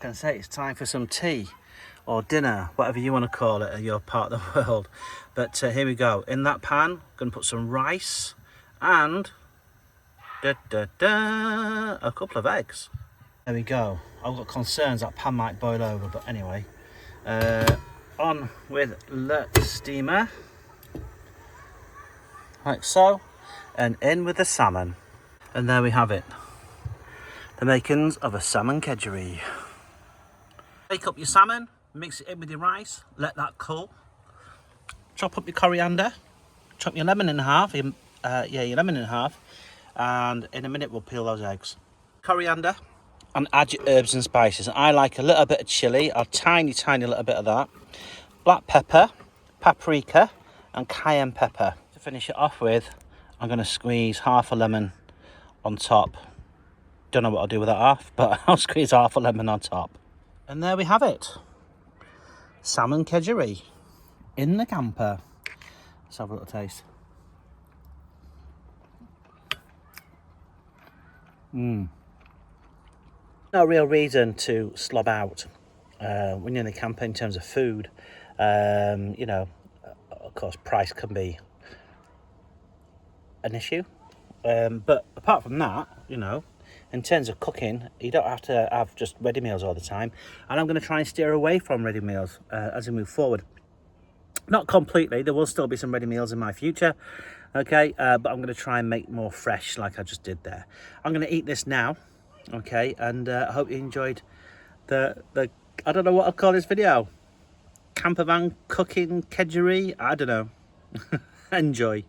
can say it's time for some tea or dinner, whatever you want to call it in your part of the world. But here we go. In that pan, I'm going to put some rice and a couple of eggs. There we go. I've got concerns that pan might boil over, but anyway. On with the steamer. Like so. And in with the salmon. And there we have it. The makings of a salmon kedgerie. Take up your salmon, mix it in with your rice, let that cool. Chop up your coriander, chop your lemon in half, your lemon in half, and in a minute we'll peel those eggs. Coriander, and add your herbs and spices. I like a little bit of chilli, a tiny little bit of that. Black pepper, paprika, and cayenne pepper. To finish it off with, I'm going to squeeze half a lemon on top. Don't know what I'll do with that half, but I'll squeeze half a lemon on top. And there we have it. Salmon kedgerie in the camper. Let's have a little taste. No real reason to slob out when you're in the camper in terms of food. You know, of course, price can be an issue. But apart from that, you know, in terms of cooking, you don't have to have just ready meals all the time. And I'm going to try and steer away from ready meals as we move forward. Not completely, there will still be some ready meals in my future. Okay, but I'm going to try and make more fresh like I just did there. I'm going to eat this now. Okay, and I hope you enjoyed the I don't know what I'll call this video. Campervan cooking kedgerie, I don't know. Enjoy.